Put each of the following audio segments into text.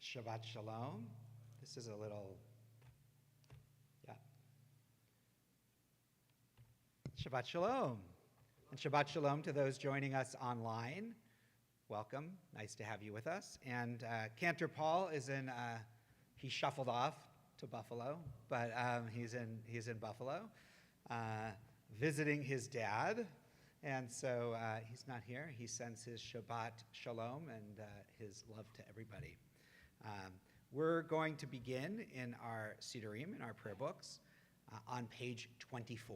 Shabbat Shalom. This is a little, Shabbat Shalom. And Shabbat Shalom to those joining us online. Welcome. Nice to have you with us. And Cantor Paul is he shuffled off to Buffalo, but he's in Buffalo visiting his dad. And so he's not here. He sends his Shabbat Shalom and his love to everybody. We're going to begin in our Siddurim, in our prayer books, on page 24.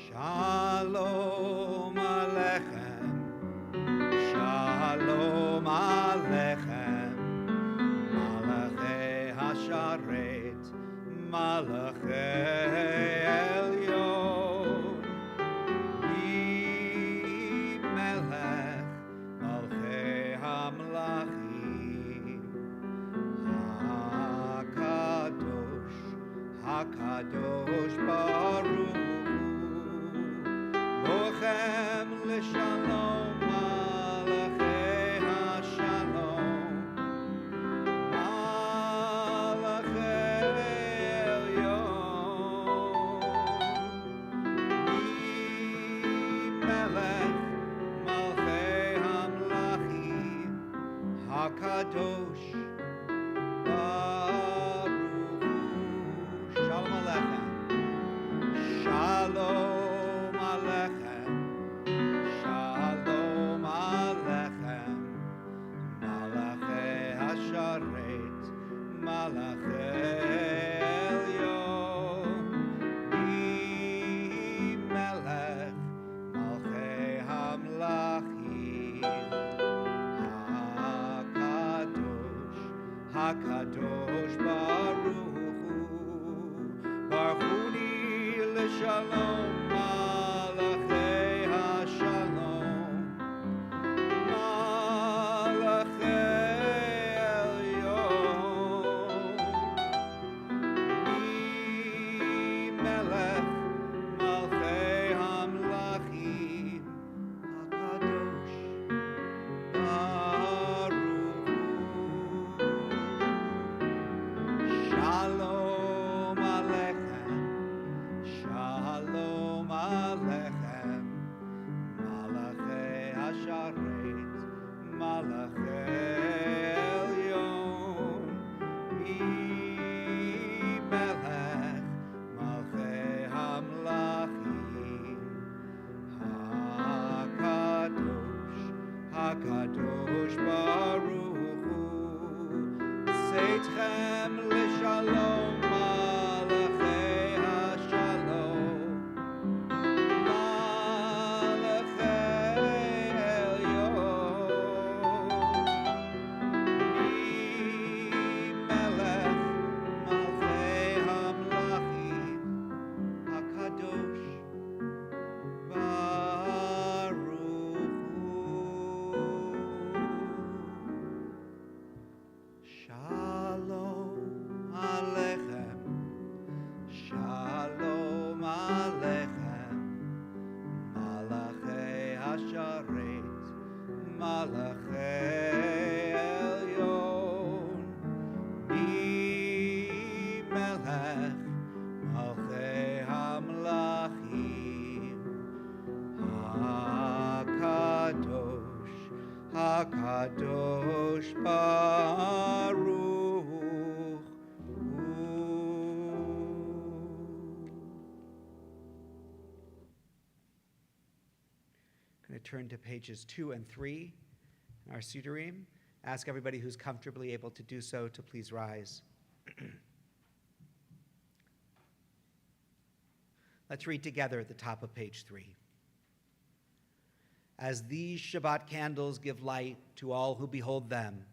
Shalom Aleichem, Shalom Aleichem, Malachei Hasharet, Malachei Elyon, Melech, Malchei Hamlachim, HaKadosh Baruch Bochem l'shalom, malachei hashalom, malachei elyon, melech malchei hamlachim, hakadosh baruch hu. Shalom aleichem. Shalom Alechem, Shalom Alechem, Malachei Hasharet, Malachei Elyon, Melech, Malchei Hamlachim, HaKadosh Baruch Hu, Baruch Huni l'Shalom. HaKadosh Baruch Hu, Seitchem l'shalom, malachei hashalom, malachei elyon, melech malchei hamlachim, HaKadosh Shalom Aleichem, Shalom Aleichem, Malachei Hasharet, Malachei Elyon, Melech, Malchei Hamlachim, HaKadosh Baruch Hu. Going to turn to pages 2 and 3 in our Siddurim. Ask everybody who's comfortably able to do so to please rise. Let's read together at the top of page 3. As these Shabbat candles give light to all who behold them,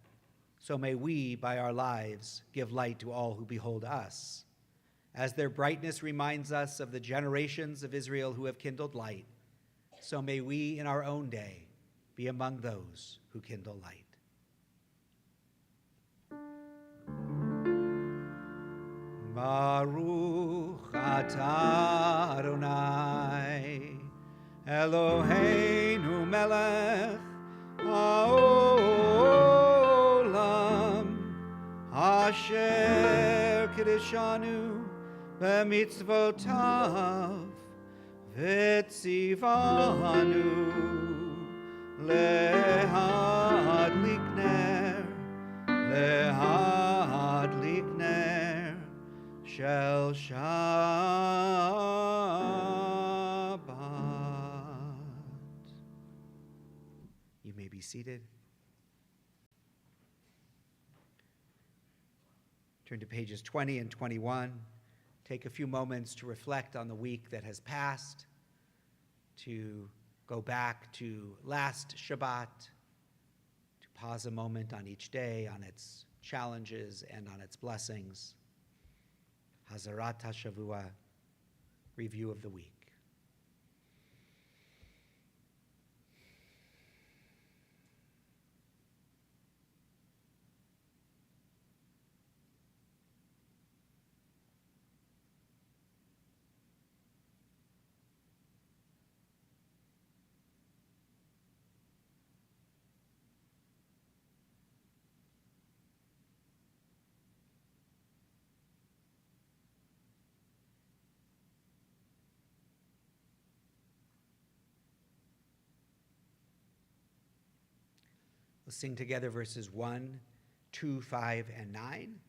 so may we, by our lives, give light to all who behold us. As their brightness reminds us of the generations of Israel who have kindled light, so may we in our own day be among those who kindle light. Baruch atah Adonai, Eloheinu melech haolam, asher kiddushanu b'mitzvotav v'tzivanu lehadlik ner shel Shabbat. You may be seated. Turn to pages 20 and 21. Take a few moments to reflect on the week that has passed, to go back to last Shabbat, to pause a moment on each day, on its challenges and on its blessings. Hazarat HaShavua, review of the week. We'll sing together verses 1, 2, 5, and 9.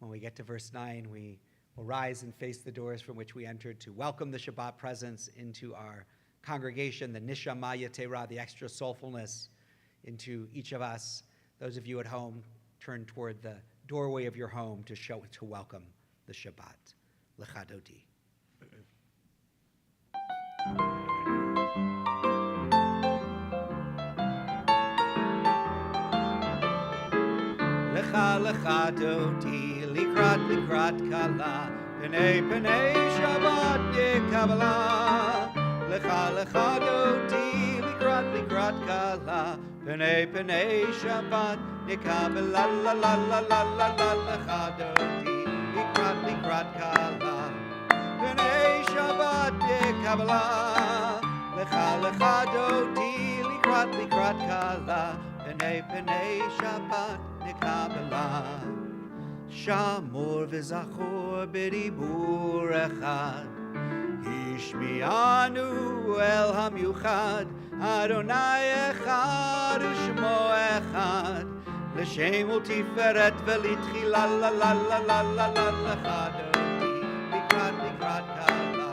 When we get to verse 9, we will rise and face the doors from which we entered to welcome the Shabbat presence into our congregation, the Nishama Yetera, the extra soulfulness into each of us. Those of you at home, turn toward the doorway of your home to welcome the Shabbat. L'chadoti. Lecha doti, likrat kala, penei Shabbat nekabala. Lecha doti, likrat kala, penei Shabbat nekabala. La la la la la la. Lecha doti, likrat kala, penei Shabbat nekabala. Lecha doti, likrat kala, penei Shabbat nekabala. Shamor v'zachor b'dibur echad, Hishmianu el hamyuchad, Adonai echad u'shmo echad, L'shem u'tiferet v'litchila la la la la la la l'chadoti, likrat kala,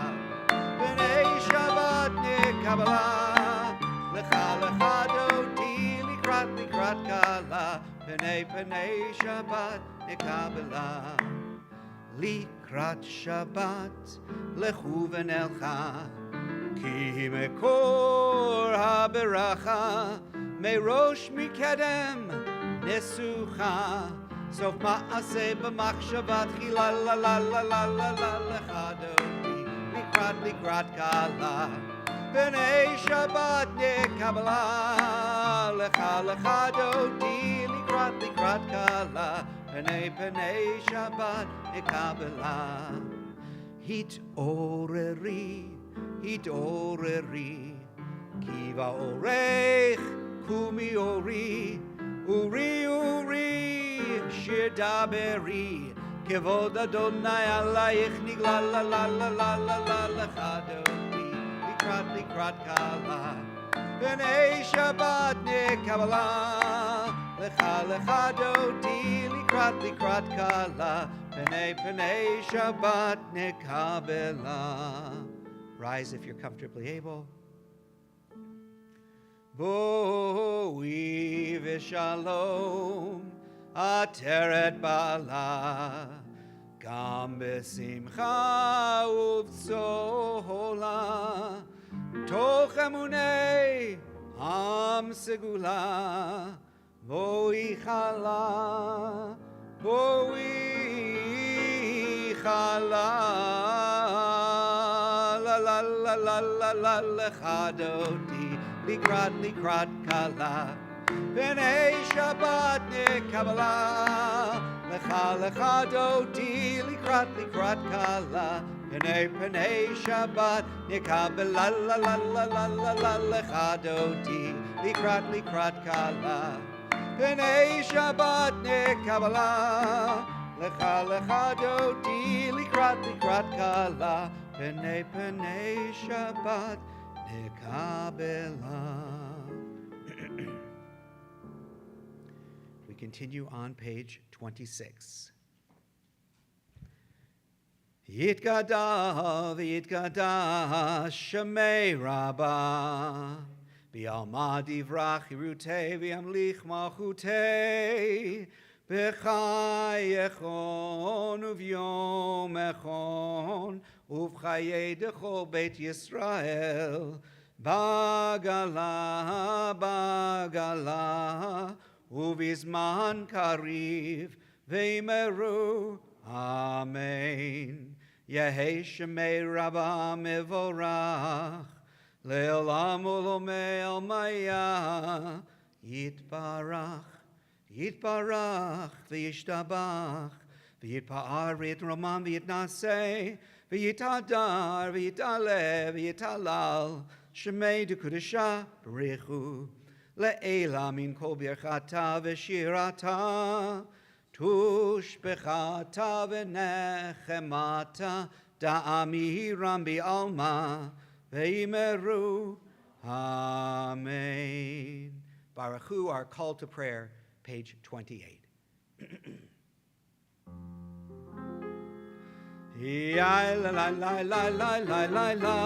b'nei Shabbat nekabala. L'chadoti, likrat kala, Penei Shabbat nekabela. Likrat Shabbat lechu v'nelcha, ki mekor haberacha, merosh mikedem nesucha, sof ma'aseh b'machshavat chila la la la la la la l'chadoti, likrat kala, Penei Shabbat nekabela. L'chadoti, likrat kala, penei Shabbat nekabela. Hit'oreri, kiva orech, kumi ori, uri, shir daberi, kevod Adonai alayich nigla la la la la la la l'chadoti, likrat kala, penei Shabbat nekabela. Lecha doti, likrat kala, penei Shabbat nekabela. Rise if you're comfortably able. Boi v'shalom, ateret bala, gam b'simcha uv'tzola, toch emunei am segula, Boi chala, la la la la la la lecha dodi likrat kala. B'nei Shabbat nekabala lecha dodi likrat kala. B'nei Shabbat nekabala la la la la la la lecha dodi likrat kala. B'nei Shabbat nekabala lecha dodi likrat kala. B'nei Shabbat nekabala. We continue on page 26. Yitgada Shemei Rabbah B'alma divrach hirutei v'yamlich malchutei b'chai echon uvyom echon uv'chayei dechol Beit Yisrael bagala uvizman kariv v'yimeru Amen. Yehei Shemei Rabbah mevorach le'olam u'lomei almaya yitbarach v'yishtabach v'yitpa'ar v'yitroman v'yitnaseh v'yitadar v'yitale v'yitalal Shemei dekudesha b'rechu le'ela min kol birchata v'shirata tushbechata v'nechemata da'amiram bi'alma v'yimeru. Amen. Baruchu, our call to prayer, page 28. Yai la la la la la la la la.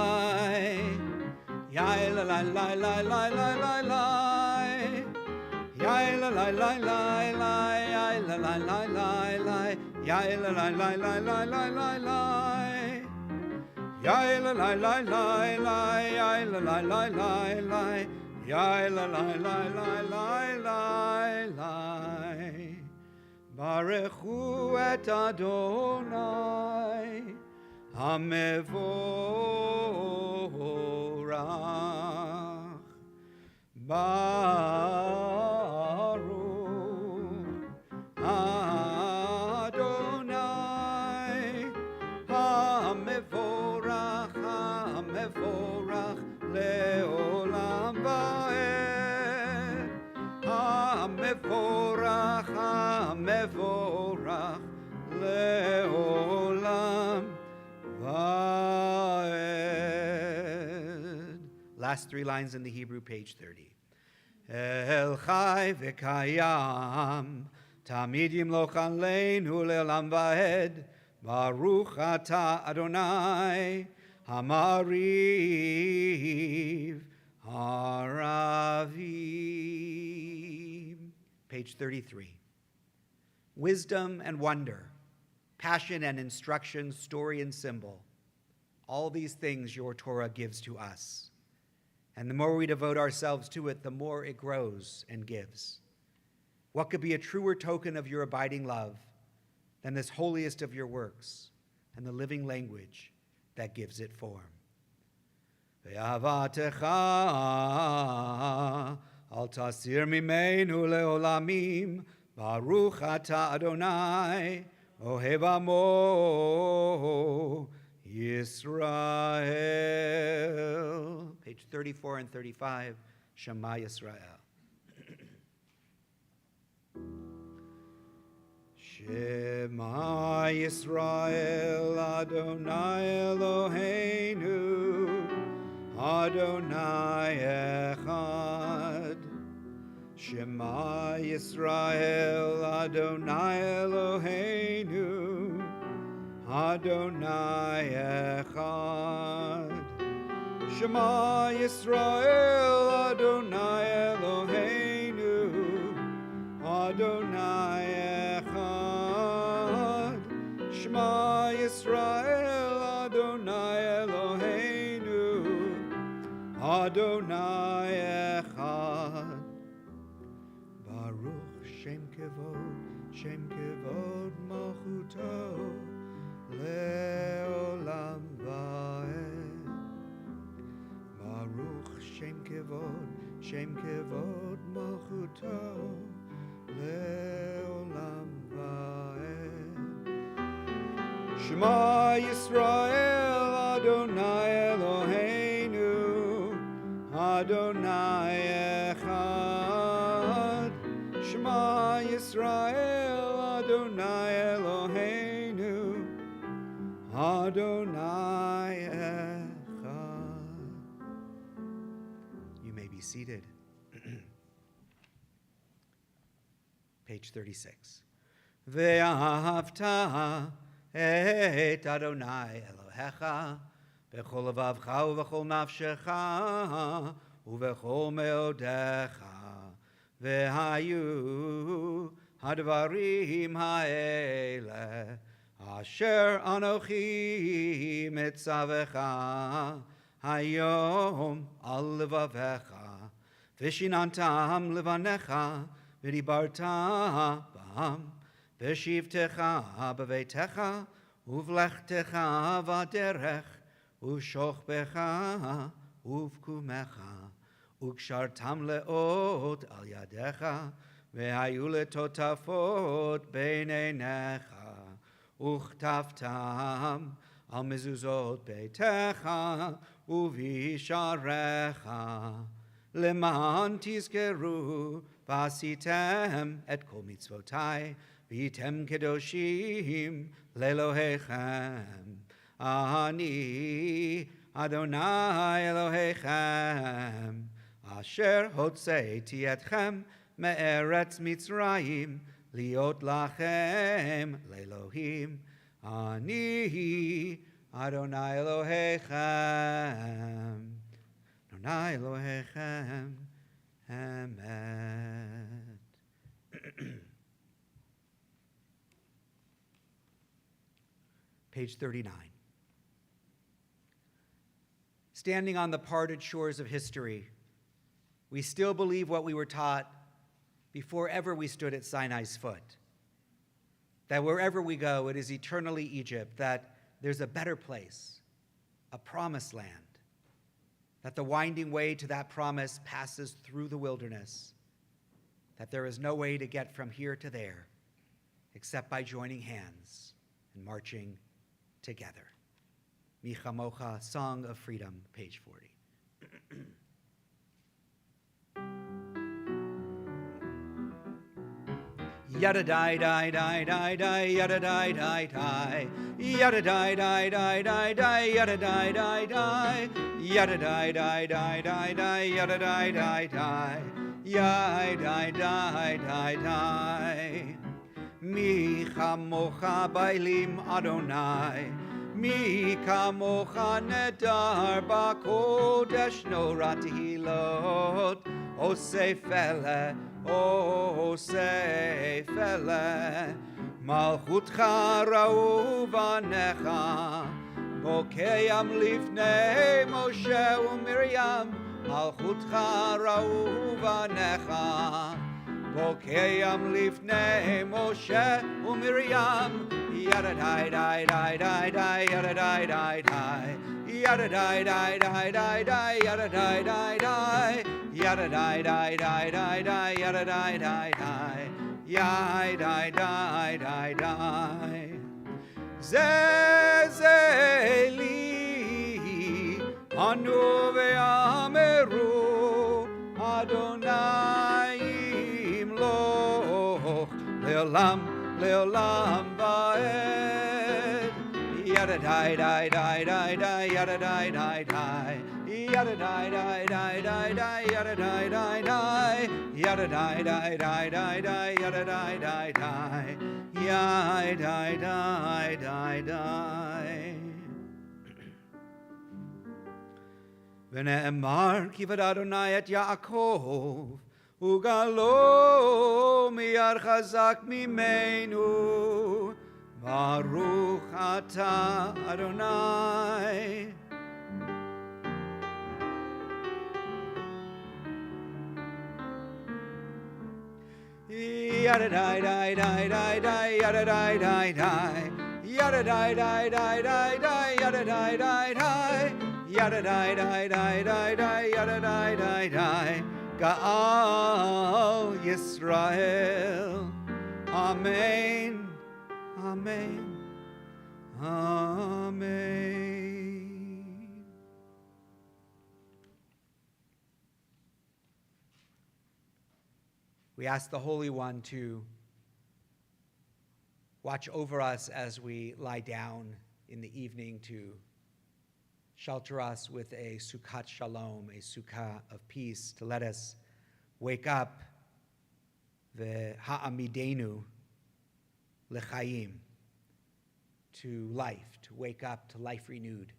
Yai la la la la la la la la. Yai la la la la la. Yai la la la la la. Yai la la la la la la la la. Yai la la la la la. Yai la la la la la. Yai la la la la la la. Baruchu et Adonai Hamevorach Baruch Adonai Hamevorach Leolam Vaed Hamevorach Leolam Vaed. Last three lines in the Hebrew, page 30. El Chai v'kayam tamid yimloch aleinu leolam vaed baruch ata Adonai hamariv haravim. Page 33. Wisdom and wonder, passion and instruction, story and symbol. All these things your Torah gives to us. And the more we devote ourselves to it, the more it grows and gives. What could be a truer token of your abiding love than this holiest of your works and the living language that gives it form? Ve'avatecha al tasir mimeinu leolamim Baruch ata Adonai ohev amo Yisrael. Page 34 and 35, Shema Yisrael. Shema Yisrael Adonai Eloheinu Adonai Echad. Shema Yisrael Adonai Eloheinu Adonai Echad. Shema Yisrael Adonai Eloheinu Adonai Echad. Shema Yisrael Adonai Eloheinu Adonai Echad. Shem kevod malchuto leolam vaed. Shem kevod malchuto leolam vaed. Shema Yisrael Adonai Eloheinu Adonai Echad. Shema Yisrael Adonai Eloheinu Adonai Echad. You may be seated. Page 36. Ve'ahavta et Adonai Elohecha b'chol levavcha u'v'chol nafshecha u'v'chol meodecha ve'hayu hadvarim ha'ele asher anochi mitzavecha hayom al levavecha v'shinantam levanecha v'dibarta b'am v'shivtecha b'veitecha uvlechtecha v'derech uv'shochbecha uv'kumecha ukshartam leot al yadecha v'hayu letotafot b'neinecha uchtaftam al mezuzot beitecha uvisharecha leman tizkeru v'asitem et kol mitzvotai v'yitem kedoshim lelohechem ani Adonai Elohechem asher hotzeiti etchem me'eretz Mitzrayim liot lachem le'elohim ani Adonai Elohechem Adonai Elohechem Emet. Page 39. Standing on the parted shores of history, we still believe what we were taught before ever we stood at Sinai's foot. That wherever we go, it is eternally Egypt, that there's a better place, a promised land, that the winding way to that promise passes through the wilderness, that there is no way to get from here to there except by joining hands and marching together. Micha Mocha, Song of Freedom, page 40. Yada die die die die die yada die die die yada die die die die die yada die die die yada die die die die die yada die die die yada die die die die Mi chamocha bailim Adonai Mi kamocha nedar bakodesh norati hilot osefele osefele malchutcha ra'u vanecha bokeyam lifnei Moshe u'Miriam malchutcha ra'u vanecha bokeyam lifnei Moshe u'Miriam yada die die die die die yada die die die yada die die die die die yada die die die yada die die die die die yada die die die yada die die die Zezeli anu ve'ameru Adonai imloch leolam leolam vaed yada die die die die die yada die die die yada die die die die die yada die die die yada die die die die die yada die die die yada die die die V'ne'emar ki v'ad Adonai et Yaakov Ugalo miyar chazak mimenu Baruch ata Adonai Yada die die die die die yada die die die yada die die die die die yada die die die yada die die die die die yada die die die Ga'al Yisrael. Amen, amen, amen. We ask the Holy One to watch over us as we lie down in the evening, to shelter us with a Sukkot Shalom, a Sukkah of peace, to let us wake up the ha'amidenu lechaim, to life, to wake up to life renewed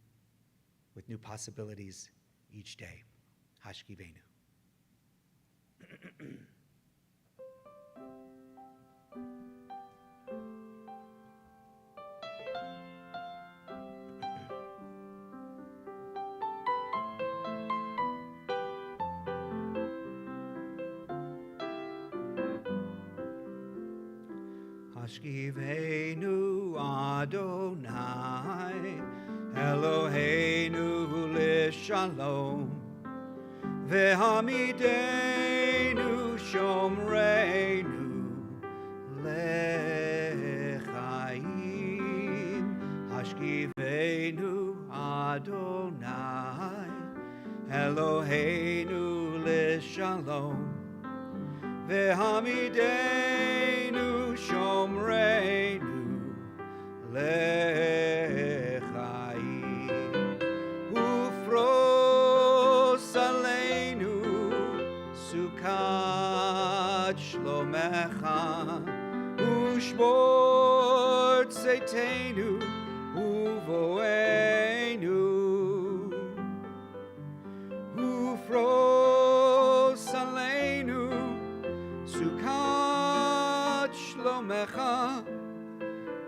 with new possibilities each day. Hashkivenu. Hashkivenu Adonai, Eloheinu l'shalom, ve'hamidenu shomreinu lechaim. Hashkivenu Adonai, Eloheinu l'shalom, ve'hamidenu shomreinu lechaim. Ufros aleinu sukat shlomecha, ushbor tzeitenu uvoenu. Ufros aleinu sukat shlomecha,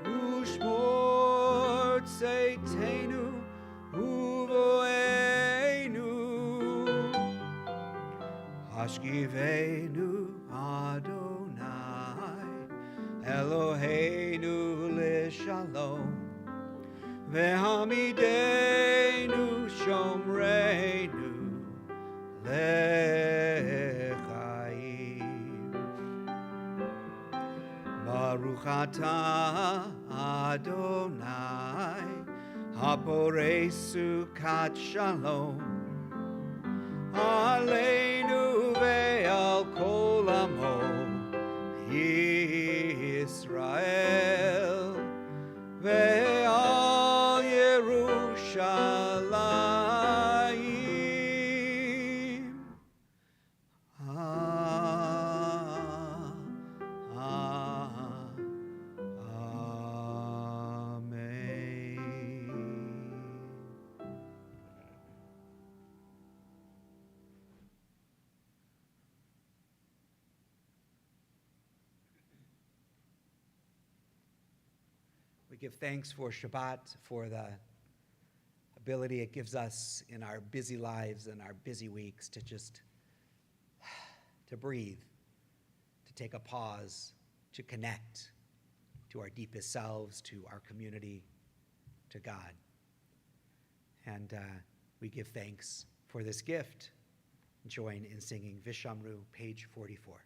ushbor tzeitenu uvoenu. Hashkivenu Adonai, Eloheinu l'shalom, ve'hamidenu shomreinu lechaim. Baruch atah Adonai, haborei sukat shalom, aleinu ve'al kol amo Yisrael, ve'al Yerushalayim. We give thanks for Shabbat, for the ability it gives us in our busy lives and our busy weeks to just to breathe, to take a pause, to connect to our deepest selves, to our community, to God. And we give thanks for this gift. Join in singing Vishamru, page 44.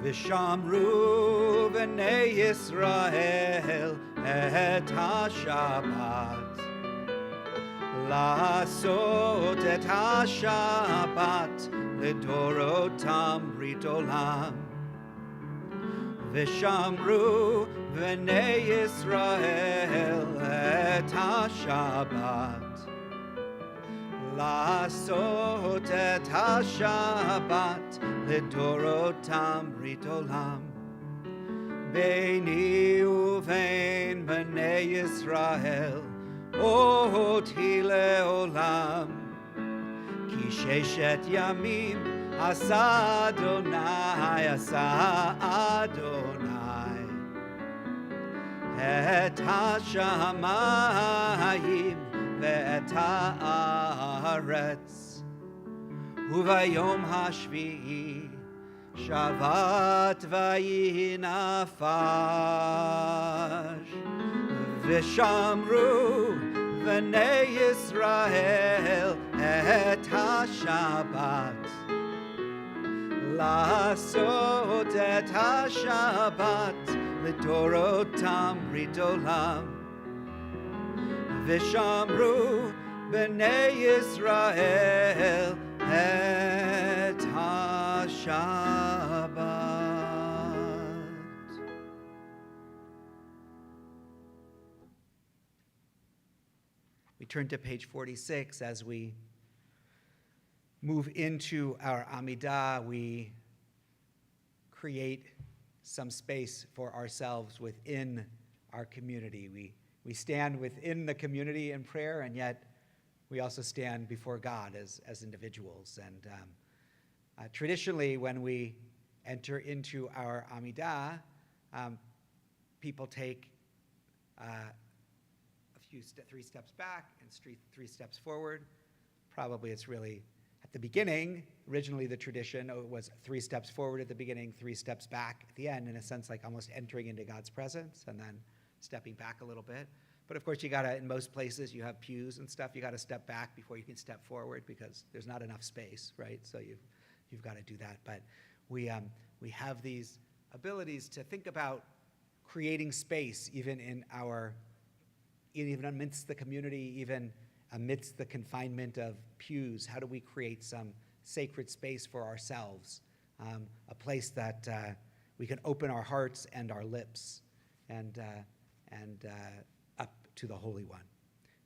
Vishamru b'nei Yisrael et ha-Shabbat, לעשות את השבת לדורותם ברית עולם. ושמרו בני ישראל את השבת, לעשות את השבת לדורותם ברית עולם. ביני ובין בני ישראל אותי לעולם, כי ששת ימים עשה אדוני, עשה אדוני את השמיים ואת הארץ, וביום השביעי שבת ויהי נפש. ושמרו B'nai Israel et HaShabbat. Lasot et HaShabbat L'dorotam ridolam. Vishamru B'nai Israel et HaShabbat. We turn to page 46 as we move into our Amidah. We create some space for ourselves within our community. We stand within the community in prayer, and yet we also stand before God as individuals. And traditionally, when we enter into our Amidah, people take three steps back and three steps forward. Probably it's really at the beginning, originally the tradition was 3 steps forward at the beginning, 3 steps back at the end, in a sense like almost entering into God's presence and then stepping back a little bit. But of course, you gotta, in most places, you have pews and stuff, you gotta step back before you can step forward because there's not enough space, right? So you've gotta do that. But we have these abilities to think about creating space even amidst the community, even amidst the confinement of pews. How do we create some sacred space for ourselves, a place that we can open our hearts and our lips and up to the Holy One?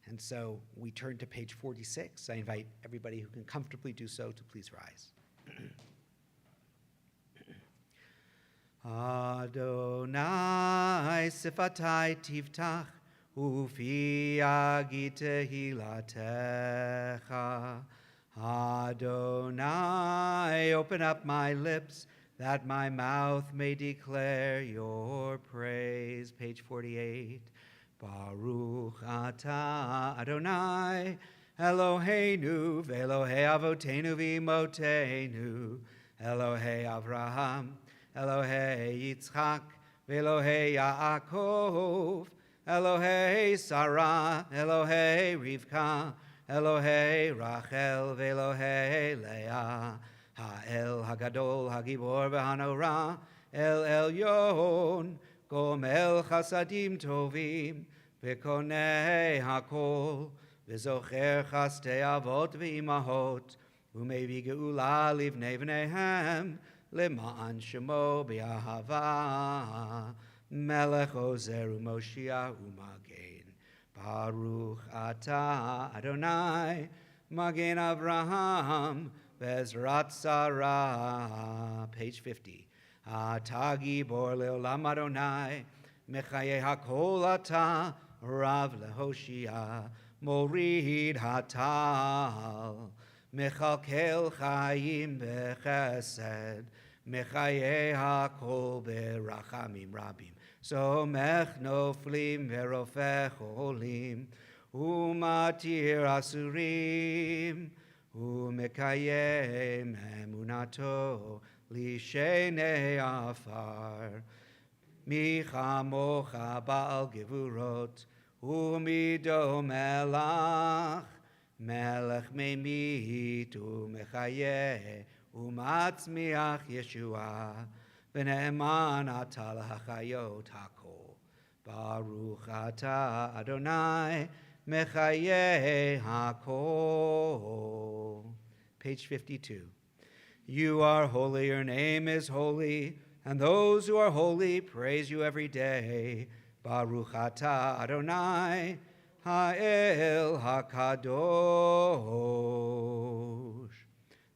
And so we turn to page 46. I invite everybody who can comfortably do so to please rise. Adonai sifatai tivtach ufi agite hilatecha. Adonai, open up my lips that my mouth may declare your praise. Page 48. Baruch atah Adonai Eloheinu ve'Elohei avotenu v'imotenu Elohei Avraham Elohei Yitzchak ve'Elohei Yaakov Elohei Sarah Elohei Rivka Elohei Rachel ve'Elohei Leah Ha'el Hagadol Hagibor v'Hanorah El Elyon Gomel chasadim tovim, v'konei hakol, v'zocher chastei avot v'imahot, u'mevi geula livnei v'neihem, lema'an shemo b'ahava, melech ozer u'moshiach u'magen. Baruch atah Adonai, magen Avraham, v'ezrat Sarah. Page 50. Atagi bor leolam Adonai, mechaye hakol ata, rav lehoshia, morid hatal, mechalkel chayim bechesed, mechaye hakol berachamim rabim, somech noflim verofech olim, umatir asurim, umekayem emunato, Lishenei afar, micha mocha ba'al gevurot, umido melach, melech memit umechaye, umatzmiach Yeshua, v'ne'eman ata l'hachayot hakol. Baruch ata Adonai, mechaye hakol. Page 52. You are holy, your name is holy, and those who are holy praise you every day. Baruch atah Adonai, ha'el hakadosh.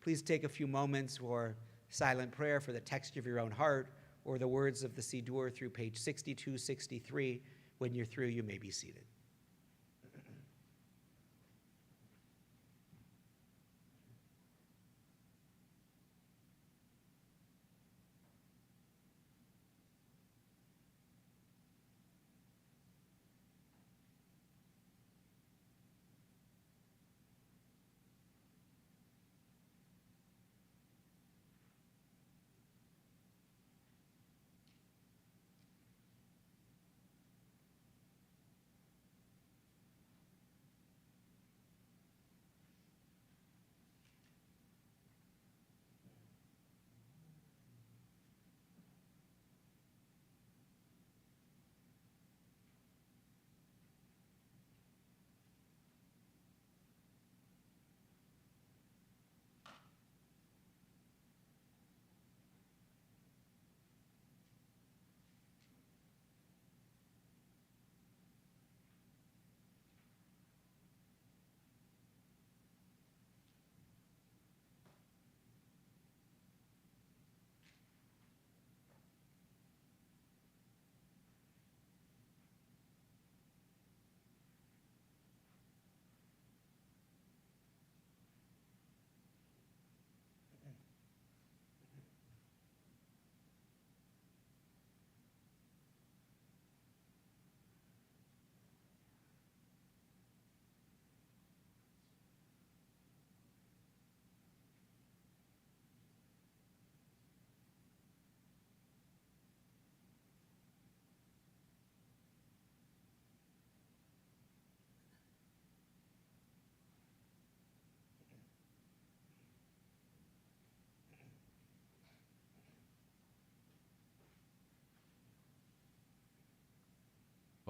Please take a few moments for silent prayer for the text of your own heart or the words of the Siddur through page 62, 63. When you're through, you may be seated.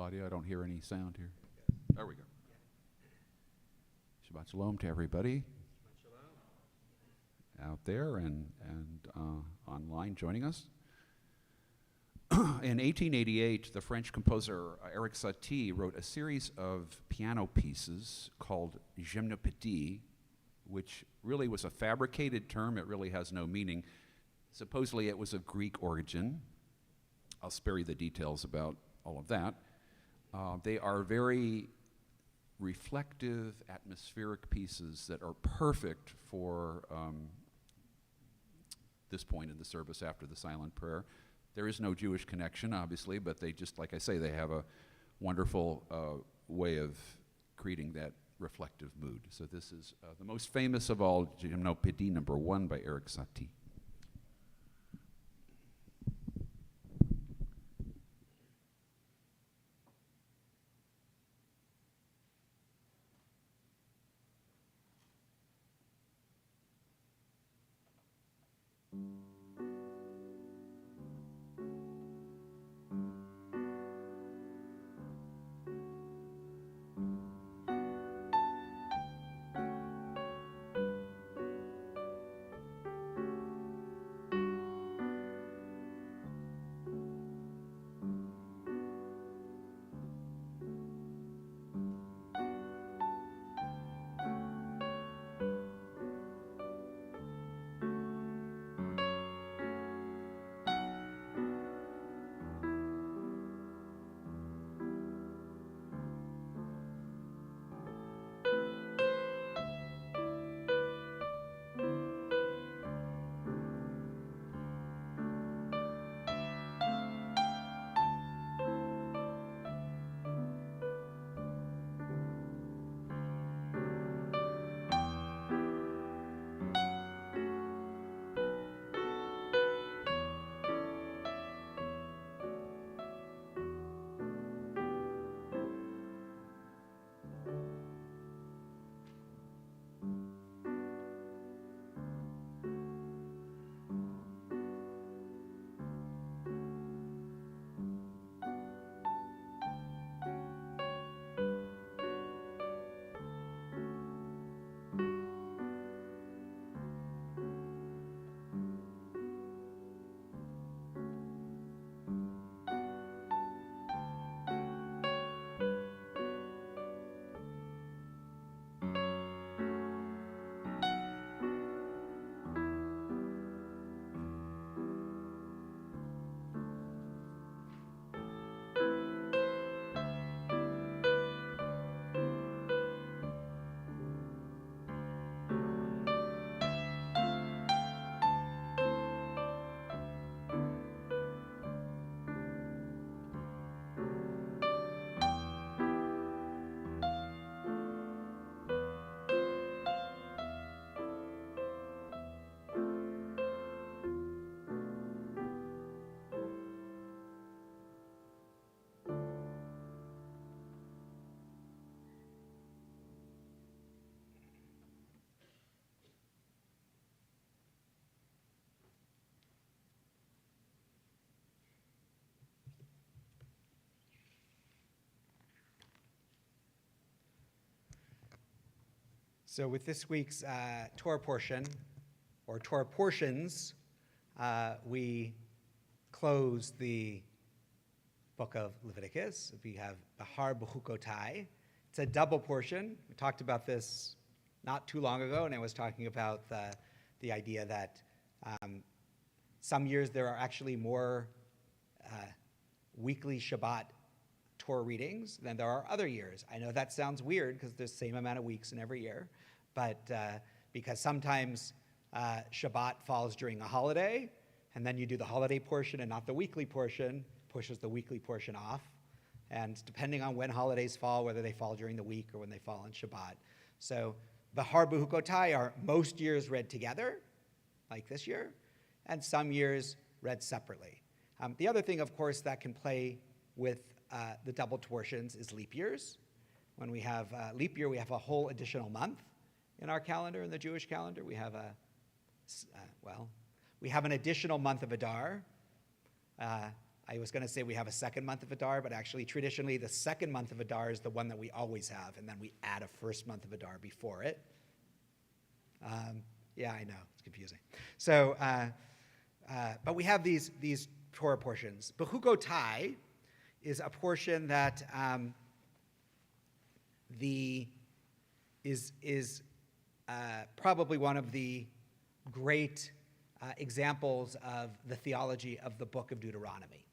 audio. I don't hear any sound here. There we go. Shabbat Shalom to everybody out there and online joining us. In 1888, the French composer Eric Satie wrote a series of piano pieces called Gymnopédie, which really was a fabricated term. It really has no meaning. Supposedly it was of Greek origin. I'll spare you the details about all of that. They are very reflective, atmospheric pieces that are perfect for this point in the service after the silent prayer. There is no Jewish connection, obviously, but they just, like I say, they have a wonderful way of creating that reflective mood. So this is the most famous of all, Gymnopédie number 1 by Eric Satie. So with this week's Torah portion, or Torah portions, we close the book of Leviticus. We have Bahar B'chukotai. It's a double portion. We talked about this not too long ago, and I was talking about the idea that some years there are actually more weekly Shabbat Torah readings than there are other years. I know that sounds weird because there's the same amount of weeks in every year, but because sometimes Shabbat falls during a holiday, and then you do the holiday portion and not the weekly portion, pushes the weekly portion off. And depending on when holidays fall, whether they fall during the week or when they fall on Shabbat. So Bahar B'chukotai are most years read together, like this year, and some years read separately. The other thing, of course, that can play with the double portions is leap years. When we have leap year, we have a whole additional month in our calendar, in the Jewish calendar. We have we have an additional month of Adar. I was going to say we have a second month of Adar, but actually traditionally the second month of Adar is the one that we always have, and then we add a first month of Adar before it. Yeah, I know, it's confusing. So, but we have these Torah portions. Bechukotai is a portion that is probably one of the great examples of the theology of the book of Deuteronomy.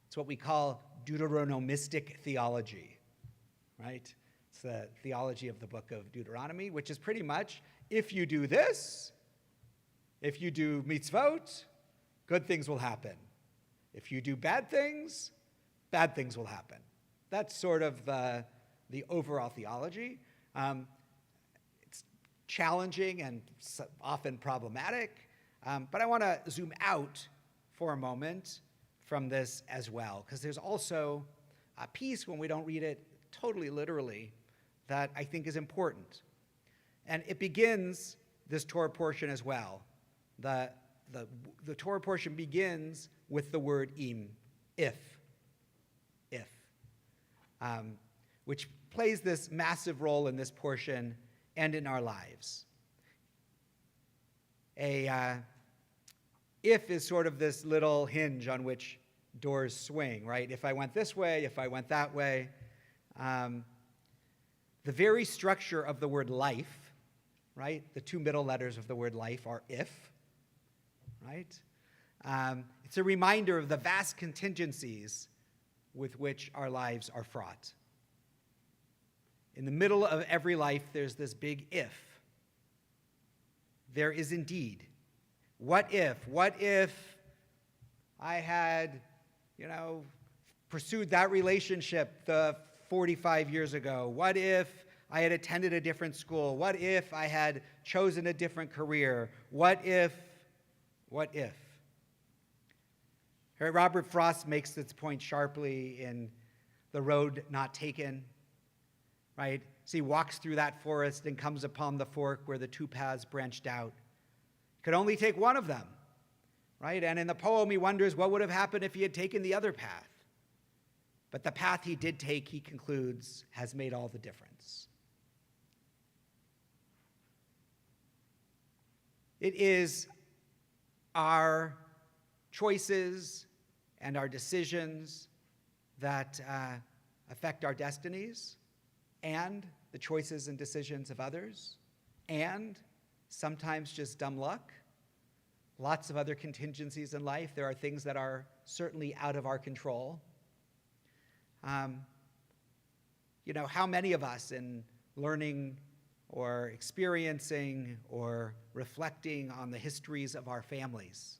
It's what we call Deuteronomistic theology, right? It's the theology of the book of Deuteronomy, which is pretty much, if you do this, if you do mitzvot, good things will happen. If you do bad things will happen. That's sort of the overall theology. It's challenging and often problematic, but I want to zoom out for a moment from this as well, because there's also a piece when we don't read it totally literally that I think is important. And it begins this Torah portion as well. The Torah portion begins with the word im, if, which plays this massive role in this portion and in our lives. If is sort of this little hinge on which doors swing, right? If I went this way, if I went that way. The very structure of the word life, right? The two middle letters of the word life are if, right? It's a reminder of the vast contingencies with which our lives are fraught. In the middle of every life, there's this big if. There is indeed. What if I had, pursued that relationship the 45 years ago? What if I had attended a different school? What if I had chosen a different career? What if? Robert Frost makes this point sharply in The Road Not Taken, right? So he walks through that forest and comes upon the fork where the two paths branched out. Could only take one of them, right? And in the poem, he wonders what would have happened if he had taken the other path. But the path he did take, he concludes, has made all the difference. It is our choices and our decisions that affect our destinies, and the choices and decisions of others, and sometimes just dumb luck. Lots of other contingencies in life. There are things that are certainly out of our control. How many of us in learning or experiencing or reflecting on the histories of our families,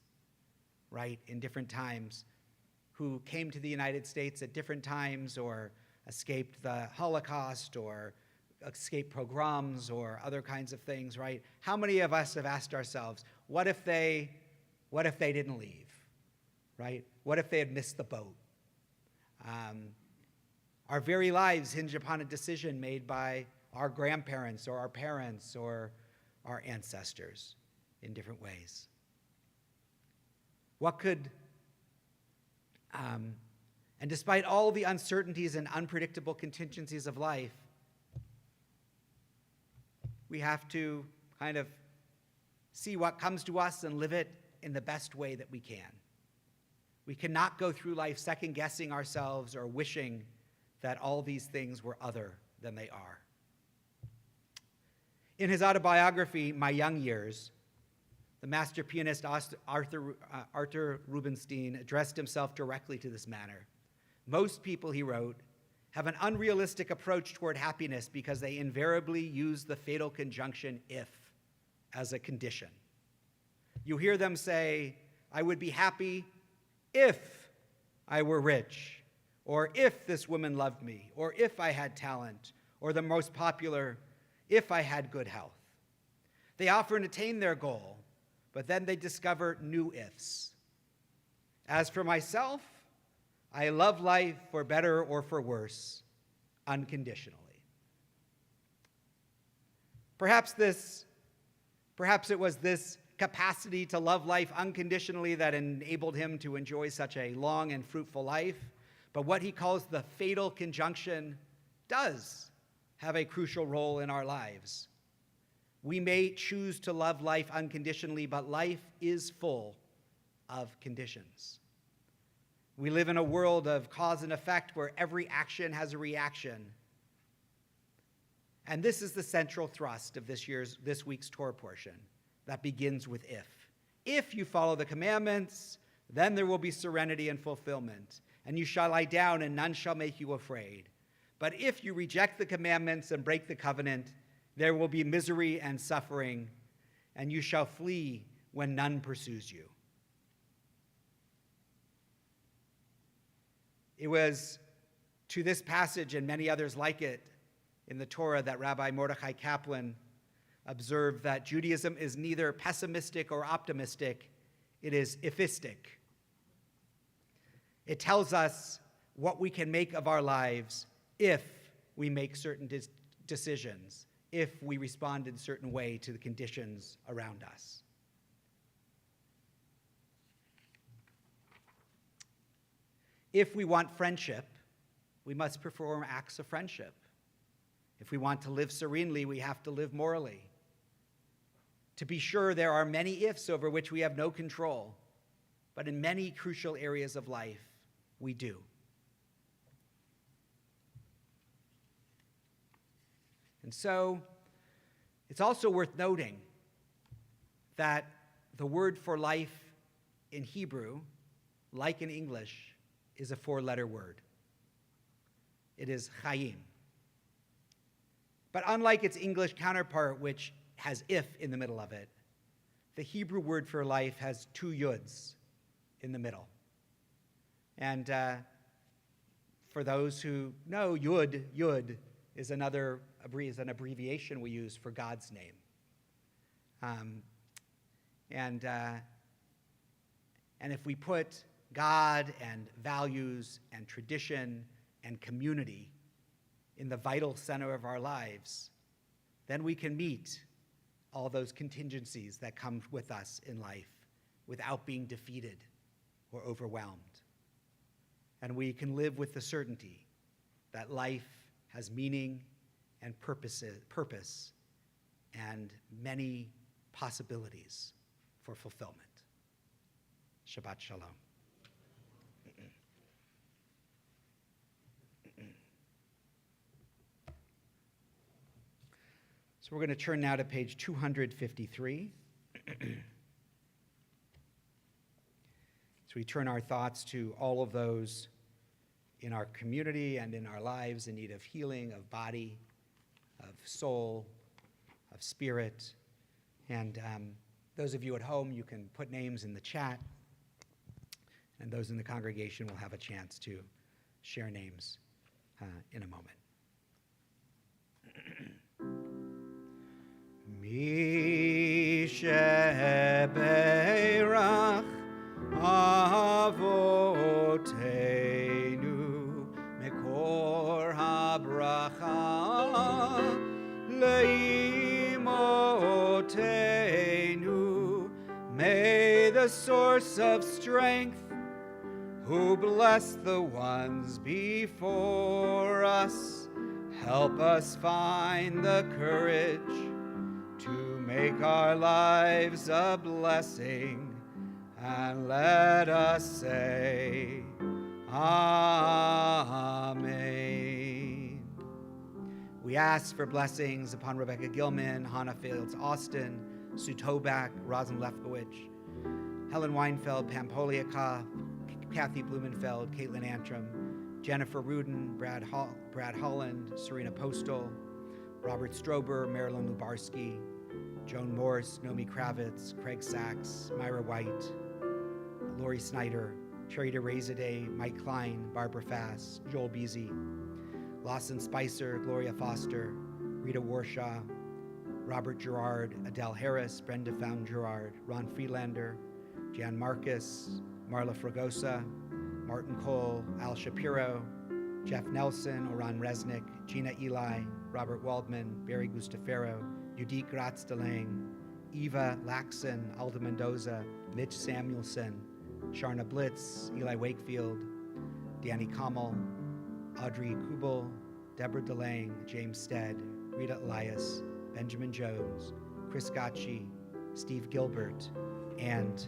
right, in different times, who came to the United States at different times or escaped the Holocaust or escaped pogroms or other kinds of things, right? How many of us have asked ourselves, what if they didn't leave, right? What if they had missed the boat? Our very lives hinge upon a decision made by our grandparents or our parents or our ancestors in different ways. And despite all the uncertainties and unpredictable contingencies of life, we have to kind of see what comes to us and live it in the best way that we can. We cannot go through life second-guessing ourselves or wishing that all these things were other than they are. In his autobiography, My Young Years, the master pianist Arthur Rubinstein addressed himself directly to this matter. Most people, he wrote, have an unrealistic approach toward happiness because they invariably use the fatal conjunction if as a condition. You hear them say, I would be happy if I were rich, or if this woman loved me, or if I had talent, or the most popular, if I had good health. They often attain their goal, but then they discover new ifs. As for myself, I love life for better or for worse, unconditionally. Perhaps it was this capacity to love life unconditionally that enabled him to enjoy such a long and fruitful life. But what he calls the fatal conjunction does have a crucial role in our lives. We may choose to love life unconditionally, but life is full of conditions. We live in a world of cause and effect where every action has a reaction. And this is the central thrust of this week's Torah portion that begins with if. If you follow the commandments, then there will be serenity and fulfillment, and you shall lie down and none shall make you afraid. But if you reject the commandments and break the covenant, there will be misery and suffering, and you shall flee when none pursues you. It was to this passage and many others like it in the Torah that Rabbi Mordechai Kaplan observed that Judaism is neither pessimistic or optimistic, it is ifistic. It tells us what we can make of our lives if we make certain decisions, if we respond in a certain way to the conditions around us. If we want friendship, we must perform acts of friendship. If we want to live serenely, we have to live morally. To be sure, there are many ifs over which we have no control, but in many crucial areas of life, we do. And so, it's also worth noting that the word for life in Hebrew, like in English, is a 4-letter word. It is chayim. But unlike its English counterpart, which has if in the middle of it, the Hebrew word for life has 2 yuds in the middle. And for those who know, yud is an abbreviation we use for God's name. And if we put God and values and tradition and community in the vital center of our lives, then we can meet all those contingencies that come with us in life without being defeated or overwhelmed. And we can live with the certainty that life has meaning and purpose and many possibilities for fulfillment. Shabbat Shalom. So we're going to turn now to page 253. So we turn our thoughts to all of those in our community and in our lives in need of healing, of body, of soul, of spirit. And those of you at home, you can put names in the chat. And those in the congregation will have a chance to share names in a moment. Mi sheberach avoteinu mekor habracha leimotenu. May the source of strength, who bless the ones before us, help us find the courage to make our lives a blessing, and let us say, Amen. We ask for blessings upon Rebecca Gilman, Hannah Fields Austin, Sue Tobak, Rosin Lefkowitz, Helen Weinfeld, Pam Poliakov, Kathy Blumenfeld, Caitlin Antrim, Jennifer Rudin, Brad Holland, Serena Postal, Robert Strober, Marilyn Lubarsky, Joan Morse, Nomi Kravitz, Craig Sachs, Myra White, Lori Snyder, Cherry DeRazade, Mike Klein, Barbara Fass, Joel Beasy, Lawson Spicer, Gloria Foster, Rita Warshaw, Robert Gerard, Adele Harris, Brenda Found Gerard, Ron Freelander, Jan Marcus, Marla Fragosa, Martin Cole, Al Shapiro, Jeff Nelson, Oran Resnick, Gina Eli, Robert Waldman, Barry Gustafero, Judith Gratz-Delang, Eva Laxon, Alda Mendoza, Mitch Samuelson, Sharna Blitz, Eli Wakefield, Danny Kamal, Audrey Kubel, Deborah DeLange, James Stead, Rita Elias, Benjamin Jones, Chris Gacci, Steve Gilbert, and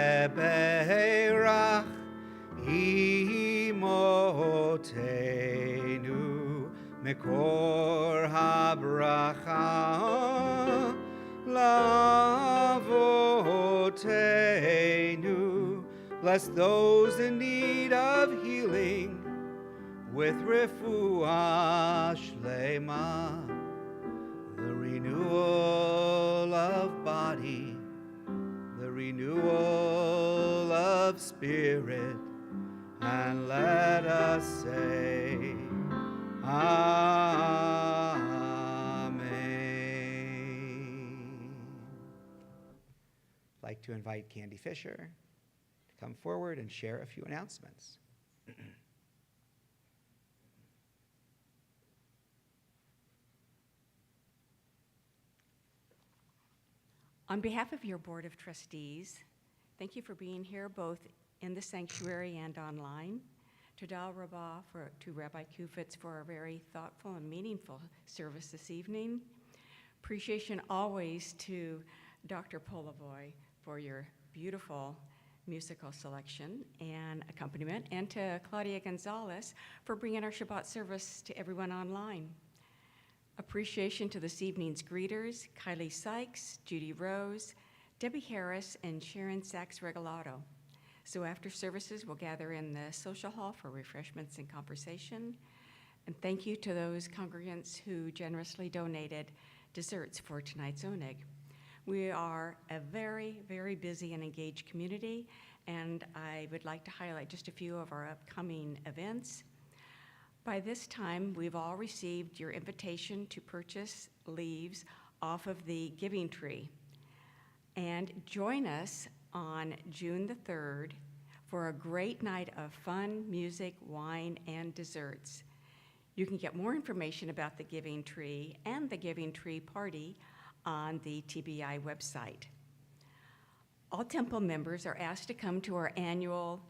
Sheberach imotenu mekor habracha lavotenu. Bless those in need of healing with refuah shlema, the renewal of body, the renewal of spirit, and let us say, Amen. I'd like to invite Candy Fisher to come forward and share a few announcements. On behalf of your Board of Trustees, thank you for being here both in the sanctuary and online. Todal Rabbah to Rabbi Kufitz for a very thoughtful and meaningful service this evening. Appreciation always to Dr. Polavoy for your beautiful musical selection and accompaniment, and to Claudia Gonzalez for bringing our Shabbat service to everyone online. Appreciation to this evening's greeters, Kylie Sykes, Judy Rose, Debbie Harris, and Sharon Sachs-Regalado. So after services, we'll gather in the social hall for refreshments and conversation. And thank you to those congregants who generously donated desserts for tonight's oneg. We are a very, very busy and engaged community, and I would like to highlight just a few of our upcoming events. By this time, we've all received your invitation to purchase leaves off of the Giving Tree. And join us on June the 3rd for a great night of fun, music, wine, and desserts. You can get more information about the Giving Tree and the Giving Tree Party on the TBI website. All Temple members are asked to come to our annual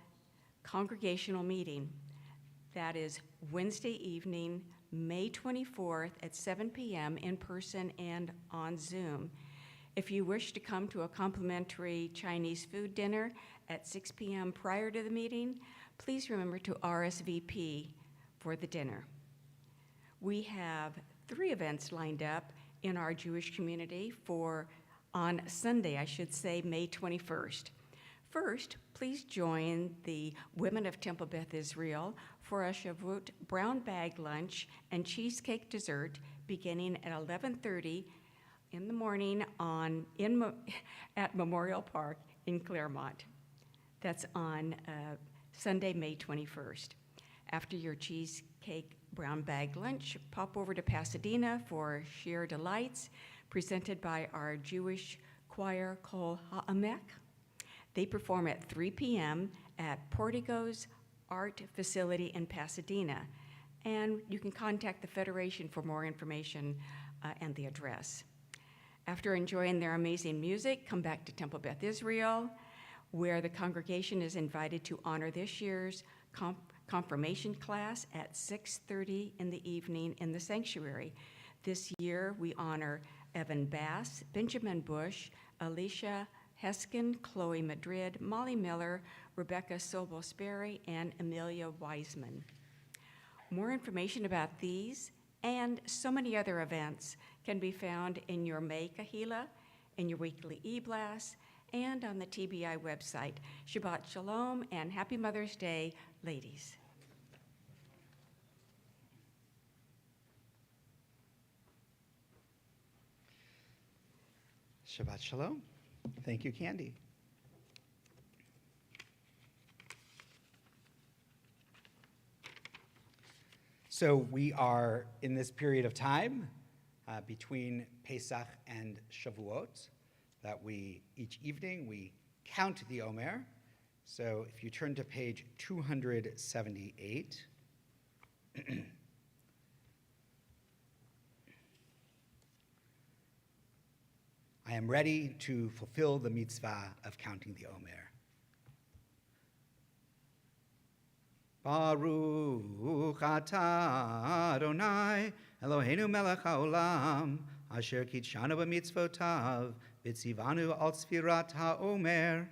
congregational meeting. That is Wednesday evening, May 24th at 7 p.m. in person and on Zoom. If you wish to come to a complimentary Chinese food dinner at 6 p.m. prior to the meeting, please remember to RSVP for the dinner. We have 3 events lined up in our Jewish community on Sunday, May 21st. First, please join the Women of Temple Beth Israel for a Shavuot brown bag lunch and cheesecake dessert beginning at 11:30 in the morning at Memorial Park in Claremont. That's on Sunday, May 21st. After your cheesecake brown bag lunch, pop over to Pasadena for Shir Delights, presented by our Jewish choir Kol Ha'amek. They perform at 3 p.m. at Portico's Art Facility in Pasadena. And you can contact the Federation for more information and the address. After enjoying their amazing music, come back to Temple Beth Israel, where the congregation is invited to honor this year's confirmation class at 6:30 in the evening in the sanctuary. This year, we honor Evan Bass, Benjamin Bush, Alicia Heskin, Chloe Madrid, Molly Miller, Rebecca Sobel-Sperry, and Amelia Wiseman. More information about these and so many other events can be found in your May Kahila, in your weekly e-blast, and on the TBI website. Shabbat Shalom and Happy Mother's Day, ladies. Shabbat Shalom. Thank you, Candy. So we are in this period of time between Pesach and Shavuot that each evening we count the Omer. So if you turn to page 278, I am ready to fulfill the mitzvah of counting the Omer. Baruch atah Adonai Eloheinu melech haolam asher kitshanu b'mitzvotav v'tzivanu al tzfirat haomer.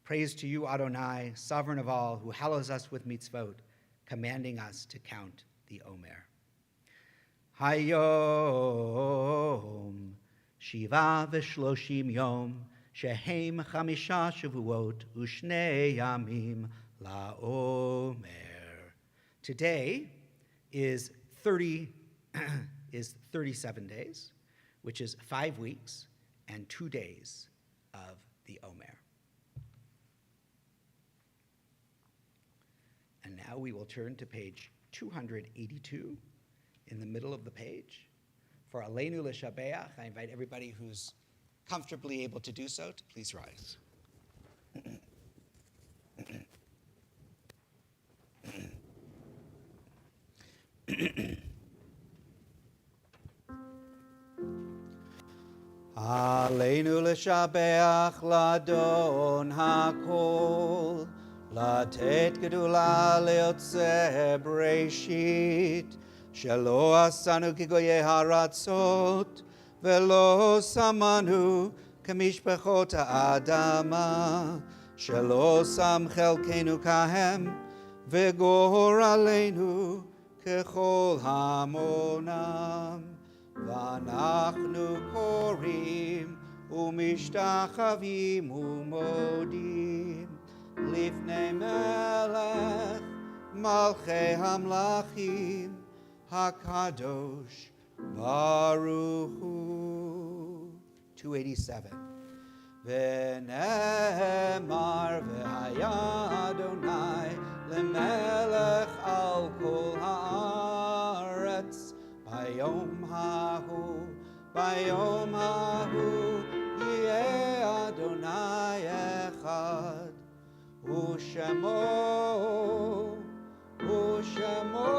Praise to you, Adonai, sovereign of all, who hallows us with mitzvot, commanding us to count the Omer. Hayom Shiva v'shloshim yom shehem chamisha shavuot u'shnei yamim la'omer. Today is 37 days, which is 5 weeks and 2 days of the Omer. And now we will turn to page 282 in the middle of the page. For Aleinu L'Shabeach, I invite everybody who's comfortably able to do so to please rise. Aleinu L'Shabeach Ladon HaKol, Latet Gedula Leotze Breshit, Shelo asanu kigoye haratzot, velo samanu kamishpachot ha'adama, shelo sam chelkenu kahem, vegor aleinu kechol hamonam. Vanachnu korim umishtachavim umodim, lifnei melech malchei hamlachim, HaKadosh Baruch Hu. 287. V'nemar v'haya Adonai lemelech al kol haaretz bayom hahu yeh Adonai echad u'shemo echad.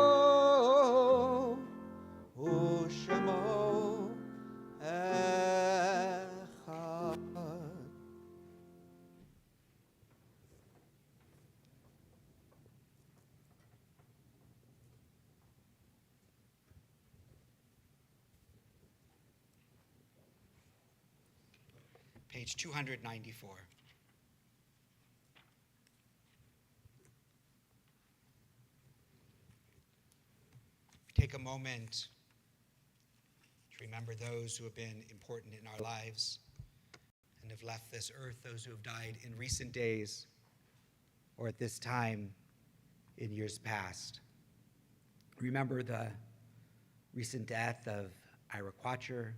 Page 294. Take a moment to remember those who have been important in our lives and have left this earth, those who have died in recent days or at this time in years past. Remember the recent death of Ira Quatcher,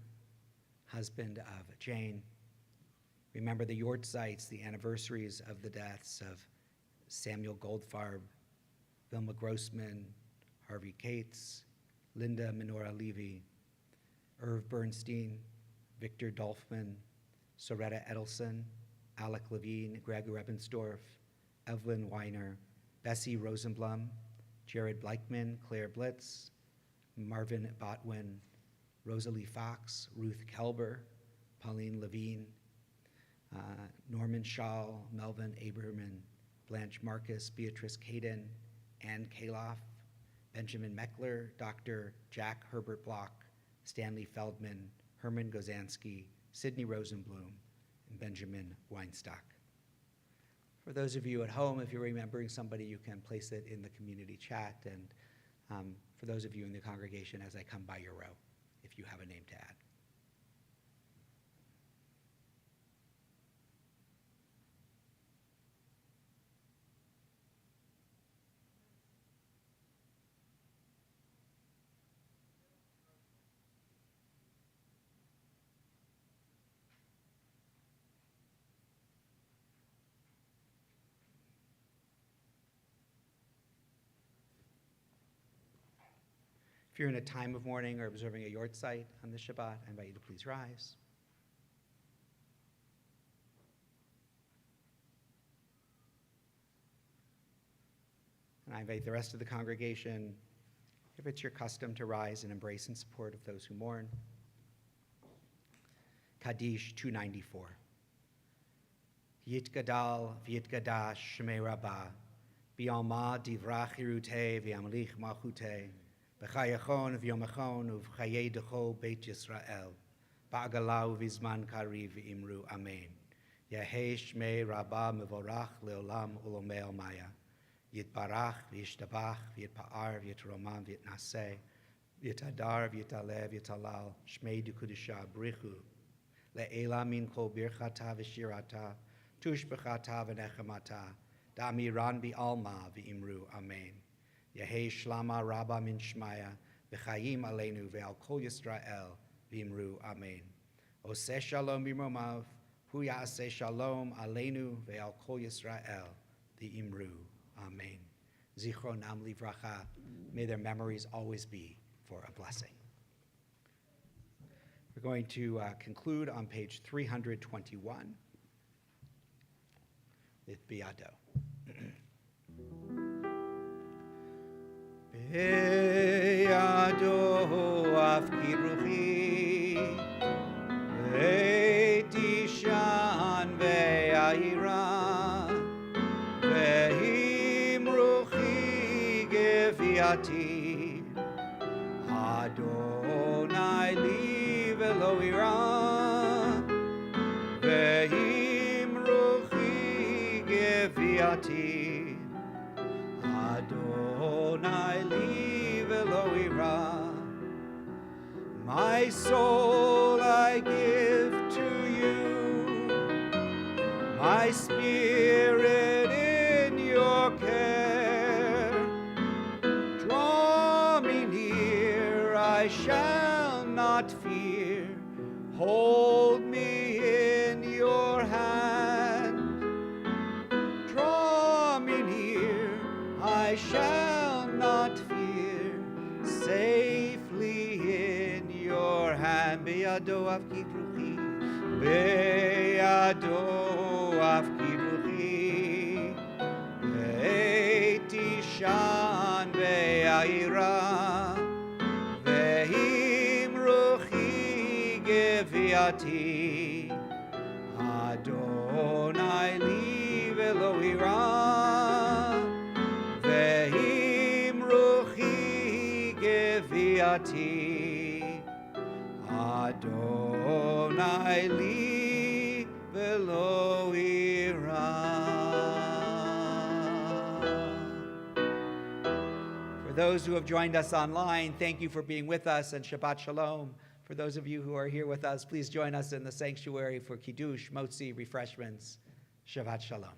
husband of Jane. Remember the Yortzites, the anniversaries of the deaths of Samuel Goldfarb, Vilma Grossman, Harvey Cates, Linda Menorah Levy, Irv Bernstein, Victor Dolfman, Soretta Edelson, Alec Levine, Greg Rebensdorf, Evelyn Weiner, Bessie Rosenblum, Jared Bleichman, Claire Blitz, Marvin Botwin, Rosalie Fox, Ruth Kelber, Pauline Levine, Norman Schall, Melvin Aberman, Blanche Marcus, Beatrice Caden, Ann Kaloff, Benjamin Meckler, Dr. Jack Herbert Block, Stanley Feldman, Herman Gozansky, Sidney Rosenblum, and Benjamin Weinstock. For those of you at home, if you're remembering somebody, you can place it in the community chat. And for those of you in the congregation, as I come by your row, if you have a name to add. If you're in a time of mourning or observing a yort site on this Shabbat, I invite you to please rise. And I invite the rest of the congregation, if it's your custom, to rise and embrace in support of those who mourn. Kaddish 294. Yitgadal v'yitgadash shmei rabbah, bi'alma divrach hirutei v'yamlich malchutei, b'chayachon v'yomachon uv'chayei decho Beit Yisrael, ba'agalau v'izman kariv v'imru amen. Yehei shmei rabbah mevorach leolam ulomei almaya. Yitbarach v'yishtabach v'yitpa'ar v'yitromam v'yitnaseh, v'yitadar v'yitaleh v'yitalal, shmei dukudisha brichu, le'ela min kol birchata v'shirata, tushbechata v'nechamata, da'amiran bi'alma v'imru amen. Yehei shlama rabba min shmaya, v'chayim aleinu ve'al kol Yisrael v'imru amen. Oseh shalom b'mromav, hu ya'aseh shalom aleinu ve'al kol Yisrael v'imru amen. Zichronam livracha, may their memories always be for a blessing. We're going to conclude on page 321 with Beato. Beato afki ruchi, ve'tishan ve'ayira, ve'im ruchi geviati, Adonai li ve'lo ira, ve'im ruchi geviati, Adonai li ve'lo ira. My soul I give to you, my spirit in your care. Draw me near, I shall not fear. Hold me in your hand. Draw me near, I shall not fear. Safely in your hand. Be'ado afki ruchi, be'ado afki ruchi, ve'tishan ve'ayira, ve'im ruchi geviati, Adonai li ve'lo ira, ve'im ruchi geviati, Adonai li ve'lo ira. For those who have joined us online, thank you for being with us, and Shabbat Shalom. For those of you who are here with us, please join us in the sanctuary for Kiddush, Motzi, refreshments. Shabbat Shalom.